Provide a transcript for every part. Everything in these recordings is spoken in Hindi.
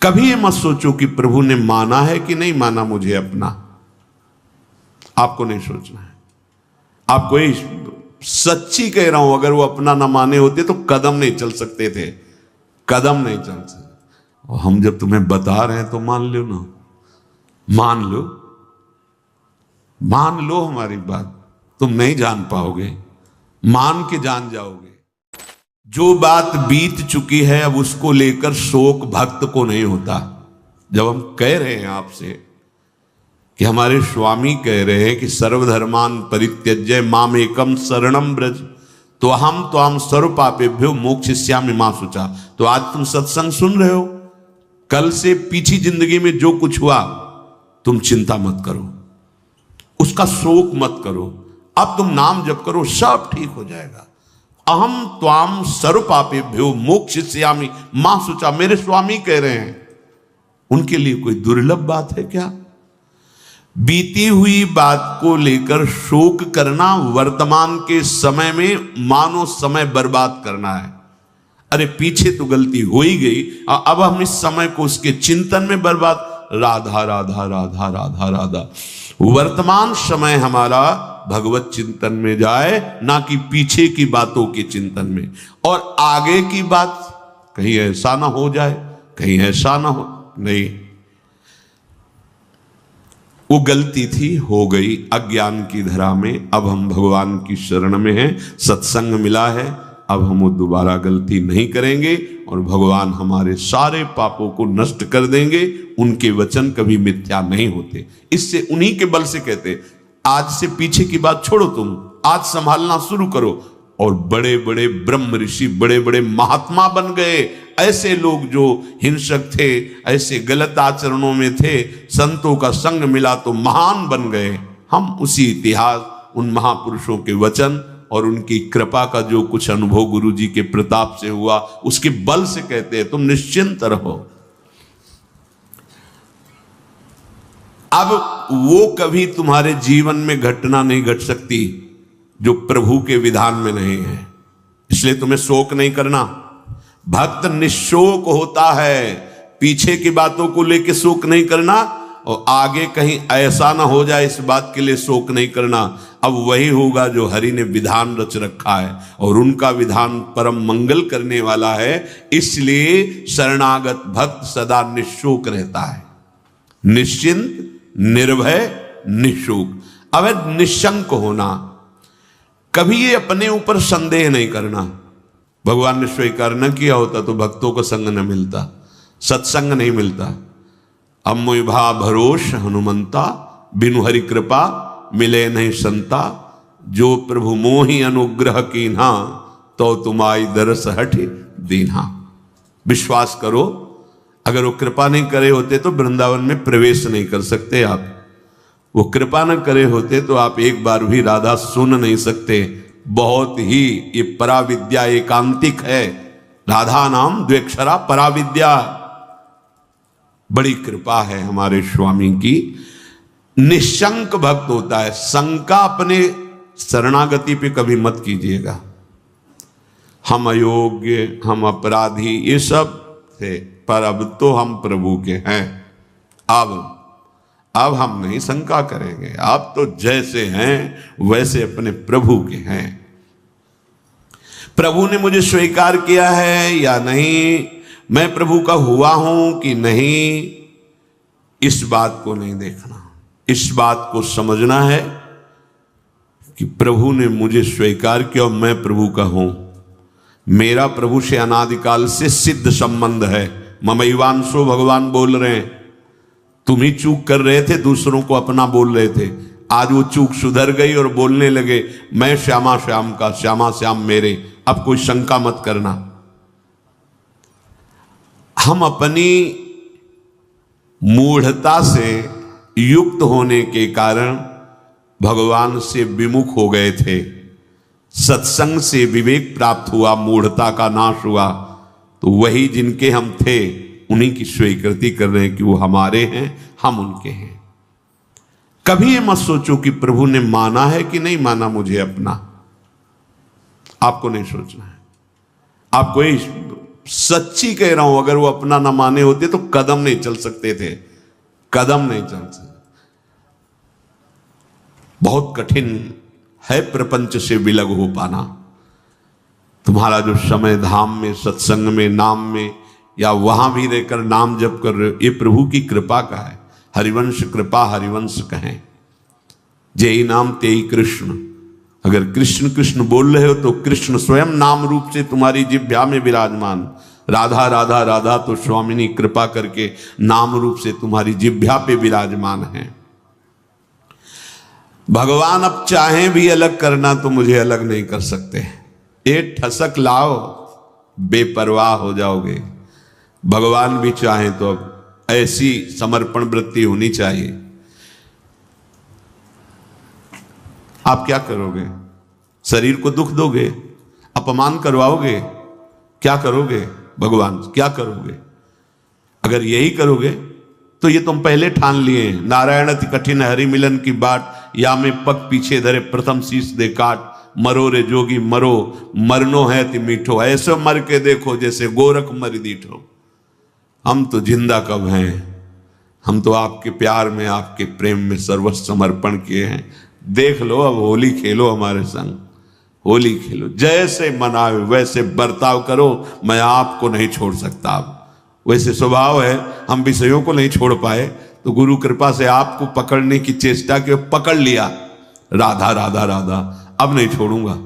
कभी ये मत सोचो कि प्रभु ने माना है कि नहीं माना मुझे अपना। आपको नहीं सोचना है। आपको ये सच्ची कह रहा हूं, अगर वो अपना ना माने होते तो कदम नहीं चल सकते थे, कदम नहीं चल सकते। और हम जब तुम्हें बता रहे हैं तो मान लो ना, मान लो, मान लो हमारी बात। तुम नहीं जान पाओगे, मान के जान जाओगे। जो बात बीत चुकी है अब उसको लेकर शोक भक्त को नहीं होता। जब हम कह रहे हैं आपसे कि हमारे स्वामी कह रहे हैं कि सर्वधर्मान परित्यज्य माम एकम शरणम ब्रज, तो हम त्वाम सर्व पापेभ्यो मोक्षयिष्यामि मा शुचा। तो आज तुम सत्संग सुन रहे हो, कल से पीछे जिंदगी में जो कुछ हुआ तुम चिंता मत करो, उसका शोक मत करो। अब तुम नाम जप करो, सब ठीक हो जाएगा। अहम त्वाम सर्व पापेभ्यो मोक्षयिष्यामि मा शुचा, मेरे स्वामी कह रहे हैं। उनके लिए कोई दुर्लभ बात है क्या? बीती हुई बात को लेकर शोक करना वर्तमान के समय में मानो समय बर्बाद करना है। अरे पीछे तो गलती हो ही गई, अब हम इस समय को उसके चिंतन में बर्बाद। राधा राधा राधा राधा राधा। वर्तमान समय हमारा भगवत चिंतन में जाए, ना कि पीछे की बातों के चिंतन में। और आगे की बात कहीं ऐसा ना हो जाए, कहीं ऐसा ना हो, नहीं, वो गलती थी, हो गई अज्ञान की धरा में। अब हम भगवान की शरण में हैं, सत्संग मिला है, अब हम वो दोबारा गलती नहीं करेंगे और भगवान हमारे सारे पापों को नष्ट कर देंगे। उनके वचन कभी मिथ्या नहीं होते। इससे उन्हीं के बल से कहते, आज से पीछे की बात छोड़ो, तुम आज संभालना शुरू करो। और बड़े बड़े ब्रह्म ऋषि, बड़े बड़े महात्मा बन गए। ऐसे लोग जो हिंसक थे, ऐसे गलत आचरणों में थे, संतों का संग मिला तो महान बन गए। हम उसी इतिहास, उन महापुरुषों के वचन और उनकी कृपा का जो कुछ अनुभव गुरु जी के प्रताप से हुआ, उसके बल से कहते हैं तुम निश्चिंत रहो। अब वो कभी तुम्हारे जीवन में घटना नहीं घट सकती जो प्रभु के विधान में नहीं है, इसलिए तुम्हें शोक नहीं करना। भक्त निशोक होता है, पीछे की बातों को लेकर शोक नहीं करना, और आगे कहीं ऐसा ना हो जाए इस बात के लिए शोक नहीं करना। अब वही होगा जो हरि ने विधान रच रखा है, और उनका विधान परम मंगल करने वाला है। इसलिए शरणागत भक्त सदा निशोक रहता है, निश्चिंत, निर्भय, निशोक। अब निशंक होना, कभी ये अपने ऊपर संदेह नहीं करना। भगवान ने स्वीकार न किया होता तो भक्तों को संग न मिलता, सत्संग नहीं मिलता। अम्मुभा भरोस हनुमंता, बिनु हरि कृपा मिले नहीं संता। जो प्रभु मोहि अनुग्रह कीन्हा, तो तुम्हारी दरस हट दीन्हा। विश्वास करो, अगर वो कृपा नहीं करे होते तो वृंदावन में प्रवेश नहीं कर सकते आप। वो कृपा न करे होते तो आप एक बार भी राधा सुन नहीं सकते। बहुत ही ये पराविद्या एकांतिक है, राधा नाम द्वेक्षरा पराविद्या। बड़ी कृपा है हमारे स्वामी की। निशंक भक्त होता है, शंका अपने शरणागति पे कभी मत कीजिएगा। हम अयोग्य, हम अपराधी, ये सब थे, पर अब तो हम प्रभु के हैं। अब हम नहीं शंका करेंगे, आप तो जैसे हैं वैसे अपने प्रभु के हैं। प्रभु ने मुझे स्वीकार किया है या नहीं, मैं प्रभु का हुआ हूं कि नहीं, इस बात को नहीं देखना। इस बात को समझना है कि प्रभु ने मुझे स्वीकार किया और मैं प्रभु का हूं। मेरा प्रभु से अनादिकाल से सिद्ध संबंध है। ममैवांशो भगवान बोल रहे हैं। तुम ही चूक कर रहे थे, दूसरों को अपना बोल रहे थे। आज वो चूक सुधर गई और बोलने लगे मैं श्यामा श्याम का, श्यामा श्याम मेरे। अब कोई शंका मत करना। हम अपनी मूढ़ता से युक्त होने के कारण भगवान से विमुख हो गए थे। सत्संग से विवेक प्राप्त हुआ, मूढ़ता का नाश हुआ, तो वही जिनके हम थे उन्हीं की स्वीकृति कर रहे हैं कि वो हमारे हैं, हम उनके हैं। कभी ये मत सोचो कि प्रभु ने माना है कि नहीं माना मुझे अपना। आपको नहीं सोचना है। आपको ये सच्ची कह रहा हूं, अगर वो अपना ना माने होते तो कदम नहीं चल सकते थे, कदम नहीं चल सकते। बहुत कठिन है प्रपंच से विलग हो पाना। तुम्हारा जो समय धाम में, सत्संग में, नाम में, या वहां भी रहकर नाम जप कर रहे हो, ये प्रभु की कृपा का है। हरिवंश कृपा हरिवंश कहें, जेई नाम तेई कृष्ण। अगर कृष्ण कृष्ण बोल रहे हो तो कृष्ण स्वयं नाम रूप से तुम्हारी जिह्वा में विराजमान। राधा राधा राधा तो स्वामिनी कृपा करके नाम रूप से तुम्हारी जिह्वा पे विराजमान है। भगवान अब चाहें भी अलग करना तो मुझे अलग नहीं कर सकते। एक ठसक लाओ, बेपरवाह हो जाओगे। भगवान भी चाहें तो अब ऐसी समर्पण वृत्ति होनी चाहिए। आप क्या करोगे? शरीर को दुख दोगे, अपमान करवाओगे, क्या करोगे? भगवान क्या करोगे? अगर यही करोगे तो ये तुम पहले ठान लिए, नारायण अति कठिन हरि मिलन की बाट, या में पग पीछे धरे प्रथम शीश दे काट। मरो रे जोगी मरो, मरनो है ति मीठो, ऐसे मर के देखो जैसे गोरख मर दीठो। हम तो जिंदा कब हैं? हम तो आपके प्यार में, आपके प्रेम में सर्वस्व समर्पण किए हैं। देख लो, अब होली खेलो हमारे संग, होली खेलो, जैसे मनाओ वैसे बर्ताव करो, मैं आपको नहीं छोड़ सकता। अब वैसे स्वभाव है, हम विषयों को नहीं छोड़ पाए तो गुरु कृपा से आपको पकड़ने की चेष्टा की, पकड़ लिया। राधा राधा राधा, अब नहीं छोड़ूंगा,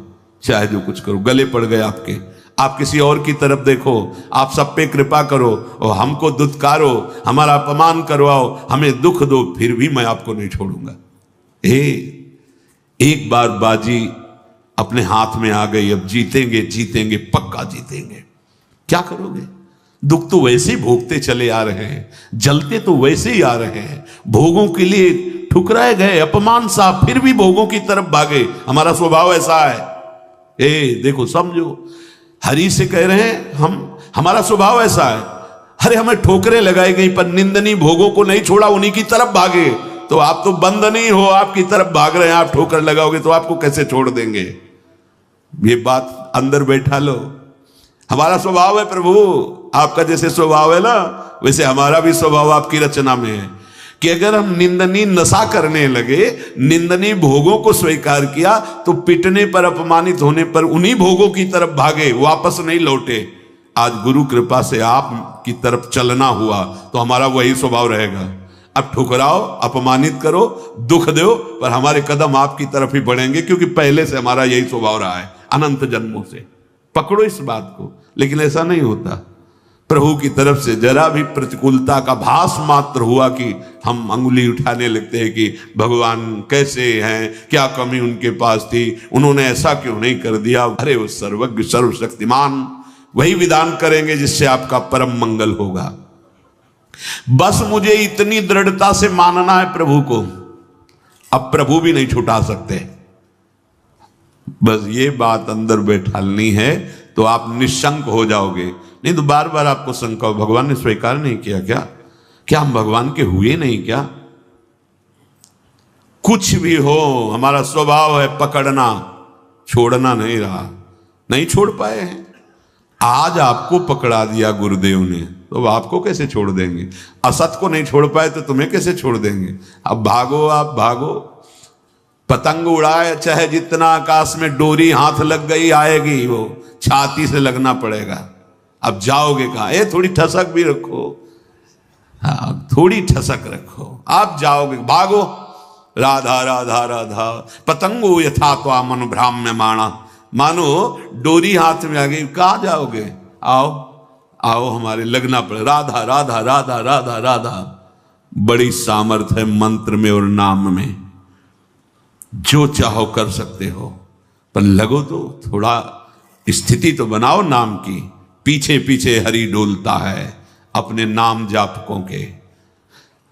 चाहे जो कुछ करो। गले पड़ गए आपके, आप किसी और की तरफ देखो, आप सब पे कृपा करो और हमको दुत्कारो, हमारा अपमान करवाओ, हमें दुख दो, फिर भी मैं आपको नहीं छोड़ूंगा। एक बार बाजी अपने हाथ में आ गई, अब जीतेंगे जीतेंगे, पक्का जीतेंगे। क्या करोगे? दुख तो वैसे ही भोगते चले आ रहे हैं, जलते तो वैसे ही आ रहे हैं, भोगों के लिए ठुकराए गए, अपमान सा, फिर भी भोगों की तरफ भागे। हमारा स्वभाव ऐसा है। देखो, समझो, हरि से कह रहे हैं हम, हमारा स्वभाव ऐसा है। अरे हमें ठोकरें लगाई गई पर निंदनीय भोगों को नहीं छोड़ा, उन्हीं की तरफ भागे। तो आप तो बंद नहीं हो, आपकी तरफ भाग रहे हैं, आप ठोकर लगाओगे तो आपको कैसे छोड़ देंगे? ये बात अंदर बैठा लो। हमारा स्वभाव है प्रभु, आपका जैसे स्वभाव है ना, वैसे हमारा भी स्वभाव आपकी रचना में है कि अगर हम निंदनीय नशा करने लगे, निंदनीय भोगों को स्वीकार किया, तो पिटने पर, अपमानित होने पर उन्हीं भोगों की तरफ भागे, वापस नहीं लौटे। आज गुरु कृपा से आप की तरफ चलना हुआ तो हमारा वही स्वभाव रहेगा। अब ठुकराओ, अपमानित करो, दुख दो, पर हमारे कदम आपकी तरफ ही बढ़ेंगे, क्योंकि पहले से हमारा यही स्वभाव रहा है, अनंत जन्मों से। पकड़ो इस बात को। लेकिन ऐसा नहीं होता। प्रभु की तरफ से जरा भी प्रतिकूलता का भास मात्र हुआ कि हम अंगुली उठाने लगते हैं कि भगवान कैसे हैं, क्या कमी उनके पास थी, उन्होंने ऐसा क्यों नहीं कर दिया। अरे वो सर्वज्ञ सर्वशक्तिमान वही विधान करेंगे जिससे आपका परम मंगल होगा। बस मुझे इतनी दृढ़ता से मानना है प्रभु को, अब प्रभु भी नहीं छुटा सकते। बस ये बात अंदर बैठालनी है तो आप निशंक हो जाओगे। नहीं तो बार बार आपको शंका हो, भगवान ने स्वीकार नहीं किया क्या? क्या हम भगवान के हुए नहीं क्या? कुछ भी हो, हमारा स्वभाव है पकड़ना, छोड़ना नहीं रहा, नहीं छोड़ पाए हैं। आज आपको पकड़ा दिया गुरुदेव ने, तो आपको कैसे छोड़ देंगे? असत को नहीं छोड़ पाए तो तुम्हें कैसे छोड़ देंगे? अब भागो, आप भागो, पतंग उड़ाए चाहे जितना आकाश में, डोरी हाथ लग गई आएगी, वो छाती से लगना पड़ेगा। अब जाओगे कहाँ? थोड़ी ठसक भी रखो, हाँ थोड़ी ठसक रखो, आप जाओगे, भागो। राधा राधा राधा, पतंगो यथा त्वा मनु भ्राम्य माणा। मानो डोरी हाथ में आ गई, कहाँ जाओगे? आओ आओ, हमारे लगना पड़े। राधा राधा राधा राधा राधा। बड़ी सामर्थ्य है मंत्र में और नाम में, जो चाहो कर सकते हो, पर लगो तो, थोड़ा स्थिति तो बनाओ नाम की। पीछे पीछे हरि डोलता है अपने नाम जापकों के।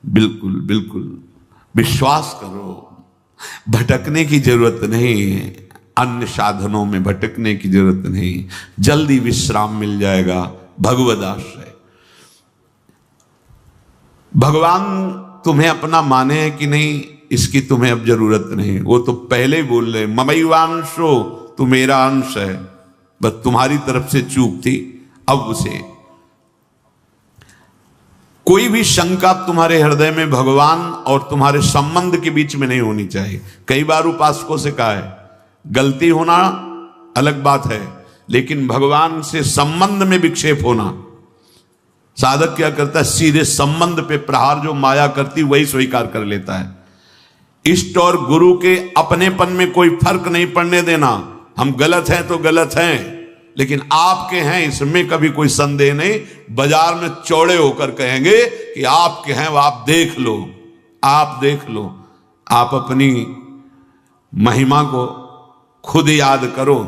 बिल्कुल बिल्कुल विश्वास करो, भटकने की जरूरत नहीं, अन्य साधनों में भटकने की जरूरत नहीं, जल्दी विश्राम मिल जाएगा भगवद आश्रय। भगवान तुम्हें अपना माने हैं कि नहीं, इसकी तुम्हें अब जरूरत नहीं। वो तो पहले ही बोल रहे, ममैवांशो, तू मेरा अंश है। बस तुम्हारी तरफ से चूक थी, अब उसे कोई भी शंका तुम्हारे हृदय में भगवान और तुम्हारे संबंध के बीच में नहीं होनी चाहिए। कई बार उपासकों से कहा है, गलती होना अलग बात है, लेकिन भगवान से संबंध में विक्षेप होना, साधक क्या करता है, सीधे संबंध पे प्रहार जो माया करती वही स्वीकार कर लेता है। इष्ट और गुरु के अपनेपन में कोई फर्क नहीं पड़ने देना। हम गलत हैं तो गलत हैं, लेकिन आपके हैं इसमें कभी कोई संदेह नहीं। बाजार में चौड़े होकर कहेंगे कि आपके हैं, वो आप देख लो, आप देख लो। आप अपनी महिमा को खुद याद करो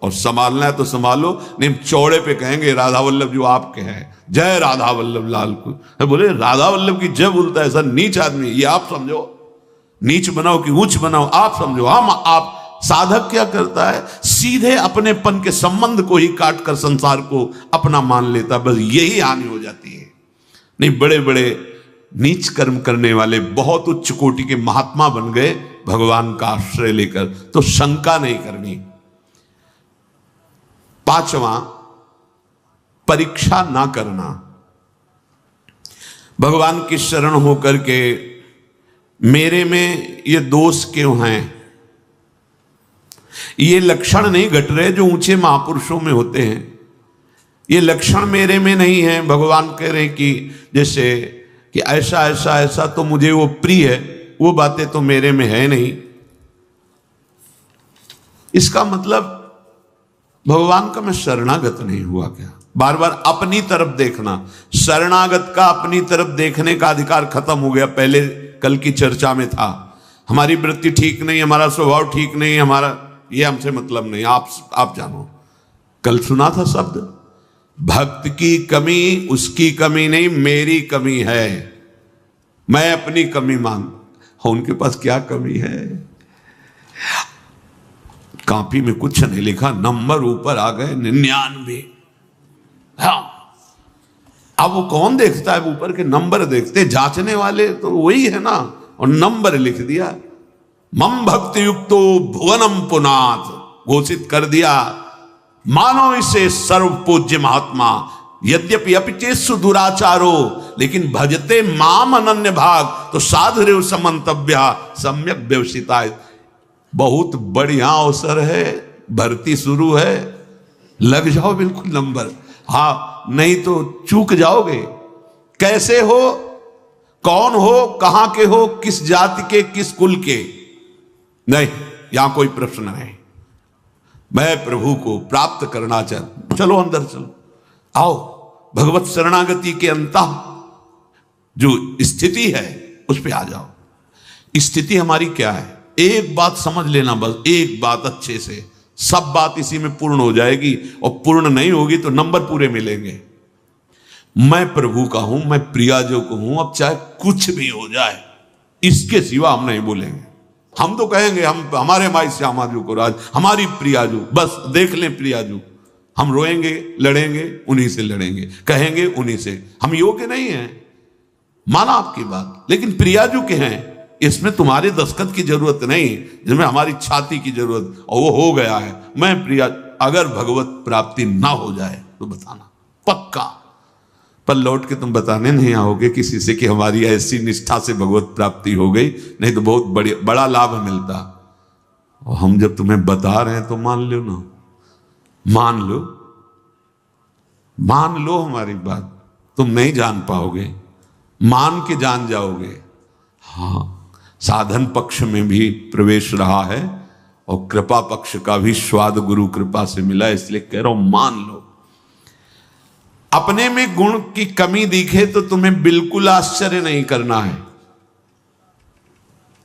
और संभालना है तो संभालो, नहीं चौड़े पे कहेंगे राधा वल्लभ जो आपके हैं, जय राधा वल्लभ लाल को। बोले राधा वल्लभ की जय बोलता है ऐसा नीच आदमी, ये आप समझो, नीच बनाओ कि ऊंच बनाओ आप समझो। हम आप साधक क्या करता है, सीधे अपनेपन के संबंध को ही काट कर संसार को अपना मान लेता, बस यही हानि हो जाती है। नहीं, बड़े बड़े नीच कर्म करने वाले बहुत उच्च कोटि के महात्मा बन गए भगवान का आश्रय लेकर, तो शंका नहीं करनी। पांचवा, परीक्षा ना करना। भगवान की शरण होकर के मेरे में ये दोष क्यों हैं, ये लक्षण नहीं घट रहे जो ऊंचे महापुरुषों में होते हैं, ये लक्षण मेरे में नहीं है। भगवान कह रहे कि जैसे कि ऐसा ऐसा ऐसा तो मुझे वो प्रिय है, वो बातें तो मेरे में है नहीं। इसका मतलब भगवान का मैं शरणागत नहीं हुआ क्या? बार बार अपनी तरफ देखना, शरणागत का अपनी तरफ देखने का अधिकार खत्म हो गया। पहले कल की चर्चा में था, हमारी वृत्ति ठीक नहीं, हमारा स्वभाव ठीक नहीं, हमारा ये हमसे मतलब नहीं, आप जानो। कल सुना था शब्द, भक्त की कमी उसकी कमी नहीं, मेरी कमी है, मैं अपनी कमी मान। उनके पास क्या कमी है? कॉपी में कुछ नहीं लिखा, नंबर ऊपर आ गए 99। हाँ, अब वो कौन देखता है, ऊपर के नंबर देखते, जांचने वाले तो वही है ना, और नंबर लिख दिया। मम भक्ति युक्तो भुवनम पुनाथ घोषित कर दिया, मानो इसे सर्व पूज्य महात्मा, यद्यपि अपिचेसु दुराचारो, लेकिन भजते माम अनन्य भाग, तो साधुरेव समंतव्या सम्यक व्यवसिता। बहुत बढ़िया अवसर है, भर्ती शुरू है, लग जाओ बिल्कुल नंबर। हाँ, नहीं तो चूक जाओगे। कैसे हो, कौन हो, कहां के हो, किस जाति के, किस कुल के, नहीं, यहां कोई प्रश्न नहीं। मैं प्रभु को प्राप्त करना चाहता, चलो अंदर चलो, आओ भगवत शरणागति के अंतः जो स्थिति है उस पे आ जाओ। स्थिति हमारी क्या है, एक बात समझ लेना, बस एक बात अच्छे से, सब बात इसी में पूर्ण हो जाएगी। और पूर्ण नहीं होगी तो नंबर पूरे मिलेंगे। मैं प्रभु का हूं, मैं प्रियाजो को हूं, अब चाहे कुछ भी हो जाए, इसके सिवा हम नहीं बोलेंगे। हम तो कहेंगे हम हमारे माई श्यामाजू को राज, हमारी प्रियाजू, बस देख लें प्रियाजू। हम रोएंगे, लड़ेंगे, उन्हीं से लड़ेंगे, कहेंगे उन्हीं से। हम योग्य नहीं हैं, माना आपकी बात, लेकिन प्रियाजू के हैं, इसमें तुम्हारे दस्तखत की जरूरत नहीं, जिसमें हमारी छाती की जरूरत, और वो हो गया है। मैं प्रिया, अगर भगवत प्राप्ति ना हो जाए तो बताना पक्का, पर लौट के तुम बताने नहीं आओगे किसी से कि हमारी ऐसी निष्ठा से भगवत प्राप्ति हो गई, नहीं तो बहुत बड़ा लाभ मिलता। और हम जब तुम्हें बता रहे हैं तो मान लो ना, मान लो हमारी बात। तुम नहीं जान पाओगे, मान के जान जाओगे। हाँ, साधन पक्ष में भी प्रवेश रहा है और कृपा पक्ष का भी स्वाद गुरु कृपा से मिला, इसलिए कह रहा हूं मान लो। अपने में गुण की कमी दिखे तो तुम्हें बिल्कुल आश्चर्य नहीं करना है।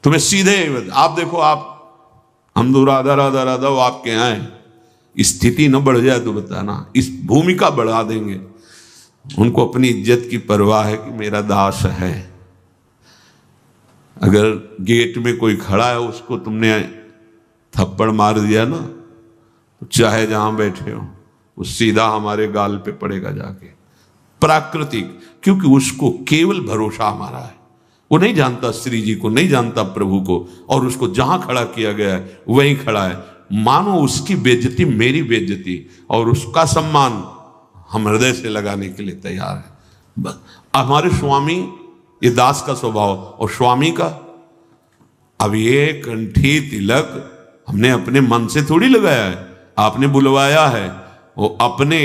तुम्हें सीधे आप देखो, आप हम तो राधा राधा राधा, वो आपके यहां है, स्थिति न बढ़ जाए तो बताना, इस भूमिका बढ़ा देंगे। उनको अपनी इज्जत की परवाह है कि मेरा दास है। अगर गेट में कोई खड़ा है, उसको तुमने थप्पड़ मार दिया ना, तो चाहे जहां बैठे हो वो सीधा हमारे गाल पे पड़ेगा जाके। प्राकृतिक, क्योंकि उसको केवल भरोसा हमारा है। वो नहीं जानता श्री जी को, नहीं जानता प्रभु को, और उसको जहां खड़ा किया गया है वहीं खड़ा है। मानो उसकी बेइज्जती मेरी बेइज्जती और उसका सम्मान हम हृदय से लगाने के लिए तैयार हैं। बस हमारे स्वामी, ये दास का स्वभाव, और स्वामी का अब ये कंठी तिलक हमने अपने मन से थोड़ी लगाया है, आपने बुलवाया है, वो अपने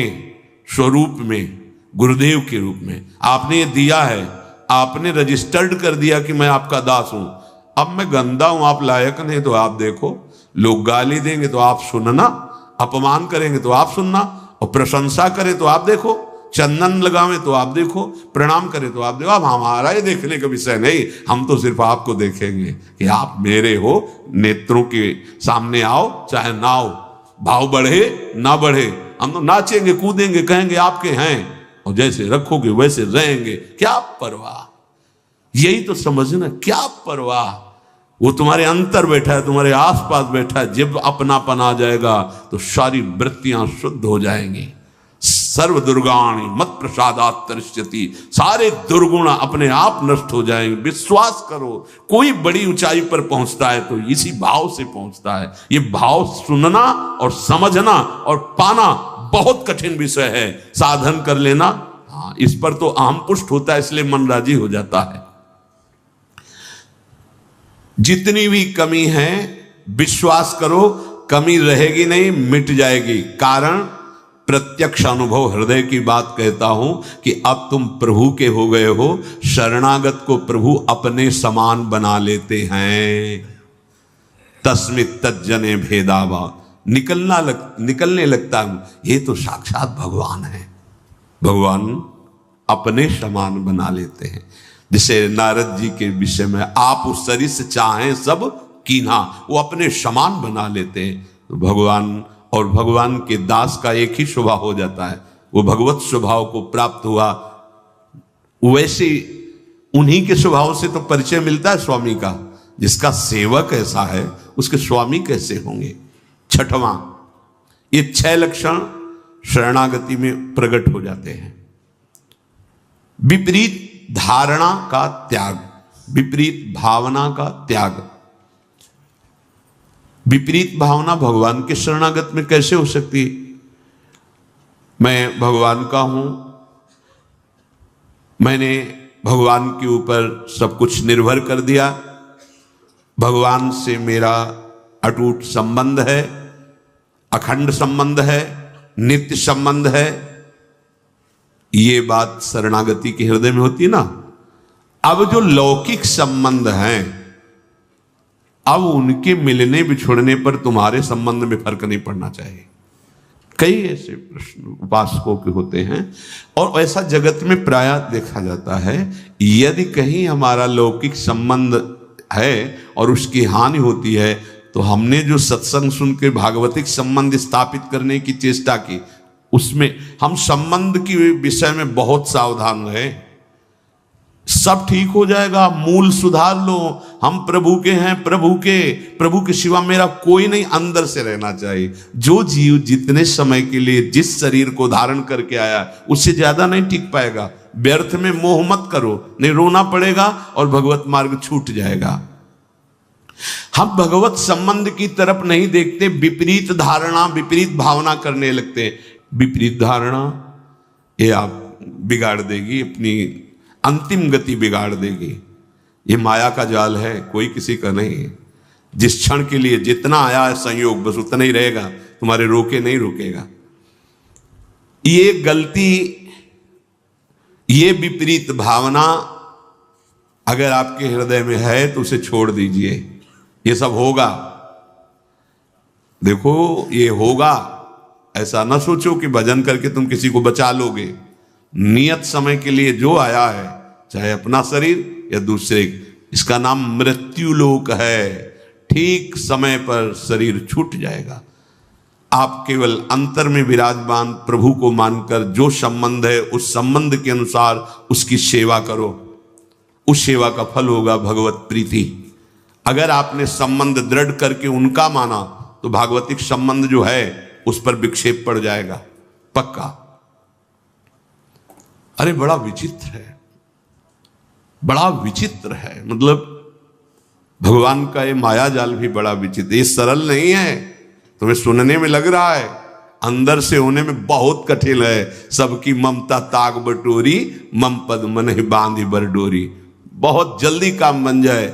स्वरूप में गुरुदेव के रूप में आपने ये दिया है, आपने रजिस्टर्ड कर दिया कि मैं आपका दास हूं। अब मैं गंदा हूं, आप लायक नहीं, तो आप देखो, लोग गाली देंगे तो आप सुनना, अपमान करेंगे तो आप सुनना, और प्रशंसा करें तो आप देखो, चंदन लगावे तो आप देखो, प्रणाम करें तो आप देखो। अब हमारा ये देखने का विषय नहीं, हम तो सिर्फ आपको देखेंगे कि आप मेरे हो, नेत्रों के सामने आओ चाहे ना आओ, भाव बढ़े ना बढ़े, हम तो नाचेंगे कूदेंगे, कहेंगे आपके हैं, और जैसे रखोगे वैसे रहेंगे, क्या परवाह। यही तो समझना, क्या परवाह। वो तुम्हारे अंतर बैठा है, तुम्हारे आसपास बैठा है, जब अपनापन आ जाएगा तो सारी वृत्तियां शुद्ध हो जाएंगी। सर्व दुर्गाणी मत प्रसादात तरिष्यति, सारे दुर्गुण अपने आप नष्ट हो जाएंगे। विश्वास करो, कोई बड़ी ऊंचाई पर पहुंचता है तो इसी भाव से पहुंचता है। ये भाव सुनना और समझना और पाना बहुत कठिन विषय है, साधन कर लेना, हाँ, इस पर तो अहम पुष्ट होता है, इसलिए मन राजी हो जाता है। जितनी भी कमी है विश्वास करो, कमी रहेगी नहीं, मिट जाएगी। कारण प्रत्यक्ष अनुभव, हृदय की बात कहता हूं कि अब तुम प्रभु के हो गए हो। शरणागत को प्रभु अपने समान बना लेते हैं। तस्मित तज्जने भेदावा, निकलने लगता हूं, ये तो साक्षात भगवान है। भगवान अपने समान बना लेते हैं। जैसे नारद जी के विषय में, आप उस शरीर से चाहें सब कीन्हा, वो अपने समान बना लेते हैं। तो भगवान और भगवान के दास का एक ही स्वभाव हो जाता है, वो भगवत स्वभाव को प्राप्त हुआ। वैसे उन्हीं के स्वभाव से तो परिचय मिलता है स्वामी का। जिसका सेवक ऐसा है उसके स्वामी कैसे होंगे। छठवां, ये 6 लक्षण शरणागति में प्रकट हो जाते हैं। विपरीत धारणा का त्याग, विपरीत भावना का त्याग। विपरीत भावना भगवान के शरणागत में कैसे हो सकती? मैं भगवान का हूं, मैंने भगवान के ऊपर सब कुछ निर्भर कर दिया, भगवान से मेरा अटूट संबंध है, अखंड संबंध है, नित्य संबंध है। ये बात शरणागति के हृदय में होती है ना। अब जो लौकिक संबंध हैं, अब उनके मिलने बिछुड़ने पर तुम्हारे संबंध में फर्क नहीं पड़ना चाहिए। कई ऐसे प्रश्न उपासकों के होते हैं, और ऐसा जगत में प्रायः देखा जाता है। यदि कहीं हमारा लौकिक संबंध है और उसकी हानि होती है, तो हमने जो सत्संग सुन के भागवतिक संबंध स्थापित करने की चेष्टा की, उसमें हम संबंध के विषय में बहुत सावधान रहे। सब ठीक हो जाएगा, मूल सुधार लो। हम प्रभु के हैं, प्रभु के सिवा मेरा कोई नहीं, अंदर से रहना चाहिए। जो जीव जितने समय के लिए जिस शरीर को धारण करके आया, उससे ज्यादा नहीं टिक पाएगा। व्यर्थ में मोह मत करो, नहीं रोना पड़ेगा और भगवत मार्ग छूट जाएगा। हम भगवत संबंध की तरफ नहीं देखते, विपरीत धारणा, विपरीत भावना करने लगते हैं। विपरीत धारणा ये आप बिगाड़ देगी, अपनी अंतिम गति बिगाड़ देगी। ये माया का जाल है, कोई किसी का नहीं है। जिस क्षण के लिए जितना आया है संयोग, बस उतना ही रहेगा, तुम्हारे रोके नहीं रोकेगा। ये गलती, ये विपरीत भावना अगर आपके हृदय में है तो उसे छोड़ दीजिए। ये सब होगा, देखो ये होगा। ऐसा ना सोचो कि भजन करके तुम किसी को बचा लोगे। नियत समय के लिए जो आया है, चाहे अपना शरीर या दूसरे, इसका नाम मृत्यु लोक है। ठीक समय पर शरीर छूट जाएगा। आप केवल अंतर में विराजमान प्रभु को मानकर जो संबंध है, उस संबंध के अनुसार उसकी सेवा करो। उस सेवा का फल होगा भगवत प्रीति। अगर आपने संबंध दृढ़ करके उनका माना, तो भागवतिक संबंध जो है उस पर विक्षेप पड़ जाएगा, पक्का। अरे बड़ा विचित्र है, बड़ा विचित्र है। मतलब भगवान का ये माया जाल भी बड़ा विचित्र, ये सरल नहीं है। तुम्हें सुनने में लग रहा है अंदर से होने में बहुत कठिन है। सबकी ममता ताग बटोरी, मम पद मन बांधी बर डोरी। बहुत जल्दी काम बन जाए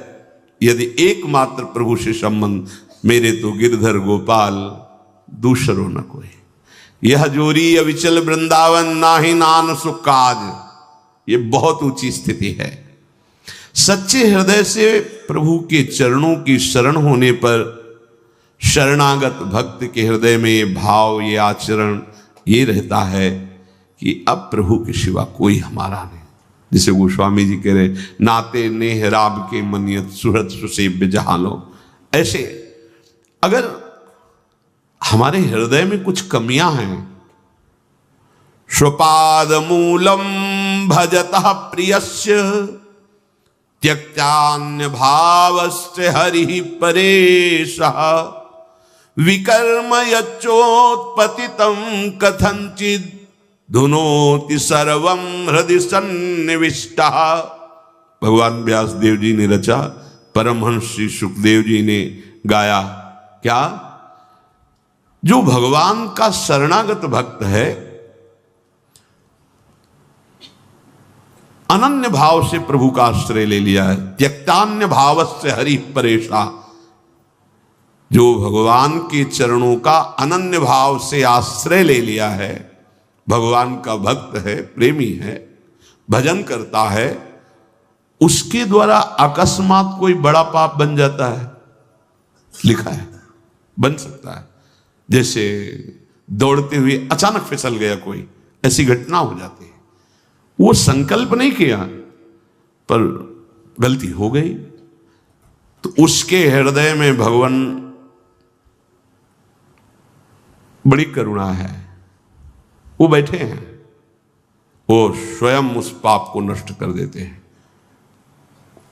यदि एकमात्र प्रभु से संबंध। मेरे तो गिरधर गोपाल दूसरो न कोई, यह जोरी अविचल वृंदावन, नाही नान सुख काज। ये बहुत ऊंची स्थिति है। सच्चे हृदय से प्रभु के चरणों की शरण होने पर शरणागत भक्त के हृदय में ये भाव, ये आचरण ये रहता है कि अब प्रभु के सिवा कोई हमारा नहीं। जिसे गोस्वामी जी कह रहे, नाते नेह राब के मनियत सुहृद सुसेव्य जहां लो। ऐसे अगर हमारे हृदय में कुछ कमियां हैं, स्वपाद मूलम भजतः प्रियस्य त्यक्त्यान्य भावस्य हरि परेशः, विकर्म यच्चोत्पतितं कथंचित् धुनोति सर्वं हृदि सन्निविष्टः। भगवान व्यास देव जी ने रचा, परमहंस श्री सुखदेव जी ने गाया। क्या? जो भगवान का शरणागत भक्त है, अनन्य भाव से प्रभु का आश्रय ले लिया है, त्यक्तान्य भावस्य हरि परेशा। जो भगवान के चरणों का अनन्य भाव से आश्रय ले लिया है, भगवान का भक्त है, प्रेमी है, भजन करता है, उसके द्वारा अकस्मात कोई बड़ा पाप बन जाता है। लिखा है बन सकता है। जैसे दौड़ते हुए अचानक फिसल गया कोई, ऐसी घटना हो जाती है। वो संकल्प नहीं किया पर गलती हो गई, तो उसके हृदय में भगवान बड़ी करुणा है। वो बैठे हैं, वो स्वयं उस पाप को नष्ट कर देते हैं।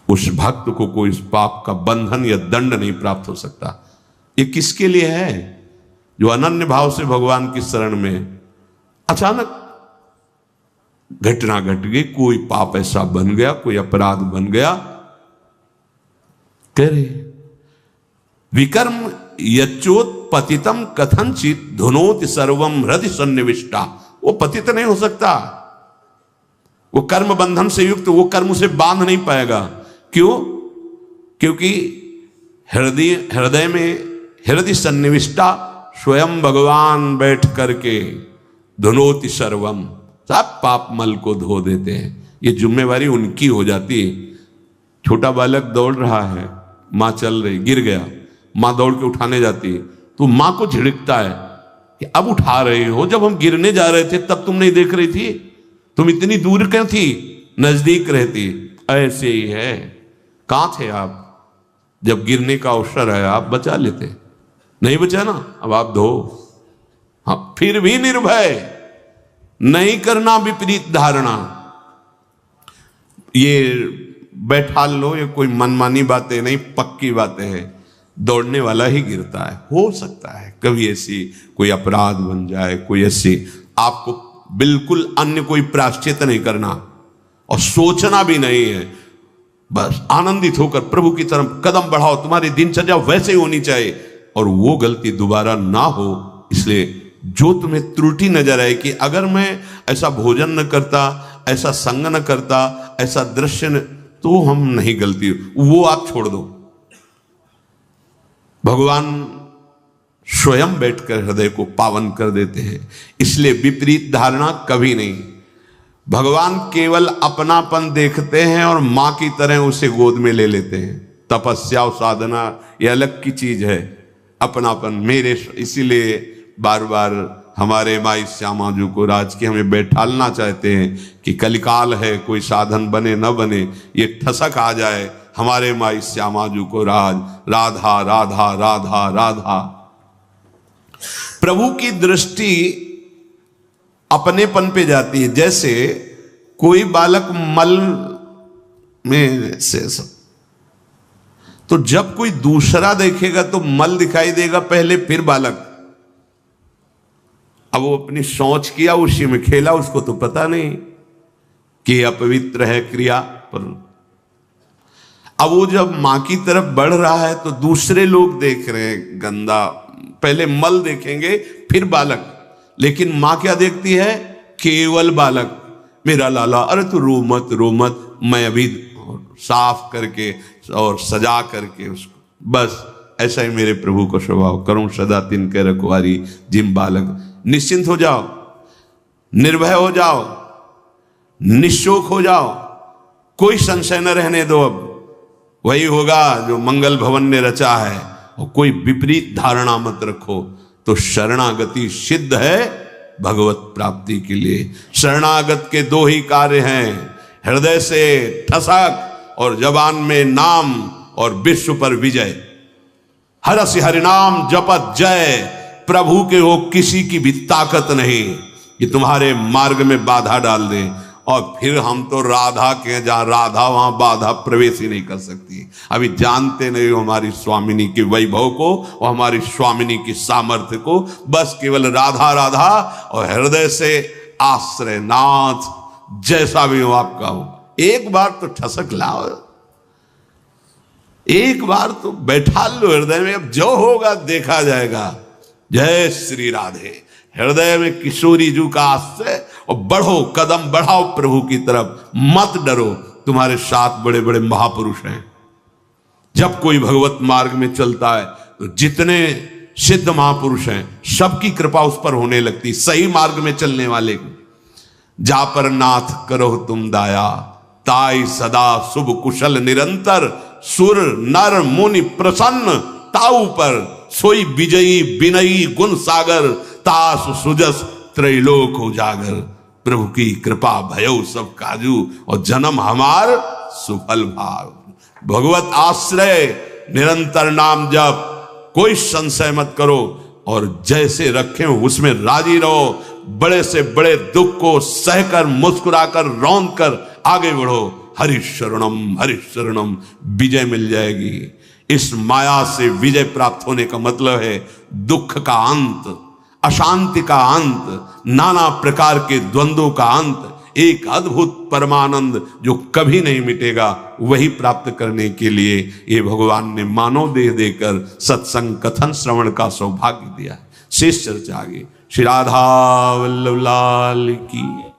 उस भक्त को कोई इस पाप का बंधन या दंड नहीं प्राप्त हो सकता। ये किसके लिए है? जो अनन्य भाव से भगवान की शरण में अचानक घटना घट गई, कोई पाप ऐसा बन गया, कोई अपराध बन गया। कह रहे विकर्म यच्चोत्पतितम कथंचित धुनोति सर्वम हृदि सन्निविष्टा। वो पतित नहीं हो सकता, वो कर्म बंधन से युक्त, वो कर्म उसे बांध नहीं पाएगा। क्यों? क्योंकि हृदय में हृदय सन्निविष्टा स्वयं भगवान बैठ करके धुनोति सर्वम, सब पाप मल को धो देते हैं। ये जिम्मेवारी उनकी हो जाती है। छोटा बालक दौड़ रहा है, माँ चल रही, गिर गया, माँ दौड़ के उठाने जाती है, तो माँ को झिड़कता है कि अब उठा रहे हो, जब हम गिरने जा रहे थे तब तुम नहीं देख रही थी, तुम इतनी दूर क्यों थी, नजदीक रहती। ऐसे ही है, कहां थे आप जब गिरने का अवसर है, आप बचा लेते, नहीं बचा ना, अब आप धो। हाँ, फिर भी निर्भय, नहीं करना विपरीत धारणा। ये बैठा लो, ये कोई मनमानी बातें नहीं, पक्की बातें हैं। दौड़ने वाला ही गिरता है। हो सकता है कभी ऐसी कोई अपराध बन जाए, कोई ऐसी, आपको बिल्कुल अन्य कोई प्रायश्चित नहीं करना और सोचना भी नहीं है। बस आनंदित होकर प्रभु की तरफ कदम बढ़ाओ। तुम्हारी दिनचर्या वैसे ही होनी चाहिए और वो गलती दोबारा ना हो। इसलिए जो तुम्हें त्रुटि नजर आए कि अगर मैं ऐसा भोजन न करता, ऐसा संग न करता, ऐसा दृश्य न, तो हम नहीं गलती, वो आप छोड़ दो। भगवान स्वयं बैठकर हृदय को पावन कर देते हैं। इसलिए विपरीत धारणा कभी नहीं। भगवान केवल अपनापन देखते हैं और मां की तरह उसे गोद में ले लेते हैं। तपस्या और साधना ये अलग की चीज है, अपनापन मेरे। इसीलिए बार बार हमारे माई श्यामा जी को राज के हमें बैठालना चाहते हैं कि कलिकाल है, कोई साधन बने न बने, ये ठसक आ जाए हमारे माई श्यामा जी को राज, राधा राधा राधा राधा। प्रभु की दृष्टि अपनेपन पे जाती है। जैसे कोई बालक मल में से तो जब कोई दूसरा देखेगा तो मल दिखाई देगा पहले, फिर बालक। अब वो अपनी सोच किया, उसी में खेला, उसको तो पता नहीं कि अपवित्र है क्रिया पर। अब वो जब मां की तरफ बढ़ रहा है तो दूसरे लोग देख रहे हैं गंदा, पहले मल देखेंगे फिर बालक। लेकिन मां क्या देखती है? केवल बालक, मेरा लाला, अरे तू रो मत रो मत, मैं अभी साफ करके और सजा करके उसको, बस ऐसा ही मेरे प्रभु को स्वभाव, करूं सदा तिनके रखवारी जिम बालक। निश्चिंत हो जाओ, निर्भय हो जाओ, निशोक हो जाओ, कोई संशय न रहने दो। अब वही होगा जो मंगल भवन ने रचा है, और कोई विपरीत धारणा मत रखो। तो शरणागति सिद्ध है भगवत प्राप्ति के लिए। शरणागत के दो ही कार्य हैं, हृदय से ठसक और जबान में नाम और विश्व पर विजय। हरसि हरिनाम जपत जय, प्रभु के हो किसी की भी ताकत नहीं कि तुम्हारे मार्ग में बाधा डाल दे। और फिर हम तो राधा के, जहां राधा वहां बाधा प्रवेश ही नहीं कर सकती। अभी जानते नहीं हो हमारी स्वामिनी के वैभव को और हमारी स्वामिनी की सामर्थ्य को। बस केवल राधा राधा और हृदय से आश्रय नाथ, जैसा भी हो आपका हो, एक बार तो ठसक लाओ, एक बार तो बैठा लो हृदय में। अब जो होगा देखा जाएगा। जय श्री राधे। हृदय में किशोरी जू का आश्रय, और बढ़ो, कदम बढ़ाओ प्रभु की तरफ, मत डरो। तुम्हारे साथ बड़े बड़े महापुरुष हैं। जब कोई भगवत मार्ग में चलता है तो जितने सिद्ध महापुरुष हैं सबकी कृपा उस पर होने लगती, सही मार्ग में चलने वाले को। जा पर नाथ करो तुम दाया, ताई सदा शुभ कुशल निरंतर, सुर नर मुनि प्रसन्न ताऊ पर, सोई विजयी विनयी गुण सागर, तास सुजस त्रैलोक उजागर। प्रभु की कृपा भयो सब काजू, और जन्म हमार सुफल भाव। भगवत आश्रय, निरंतर नाम जप, कोई संशय मत करो, और जैसे रखे उसमें राजी रहो। बड़े से बड़े दुख को सहकर, मुस्कुराकर, रौंद कर आगे बढ़ो। हरि शरणम, विजय मिल जाएगी। इस माया से विजय प्राप्त होने का मतलब है दुख का अंत, अशांति का अंत, नाना प्रकार के द्वंद्वों का अंत, एक अद्भुत परमानंद जो कभी नहीं मिटेगा। वही प्राप्त करने के लिए ये भगवान ने मानव देह देकर सत्संग कथन श्रवण का सौभाग्य दिया है। शेष चर्चा आगे। श्री राधा वल्लभ लाल की।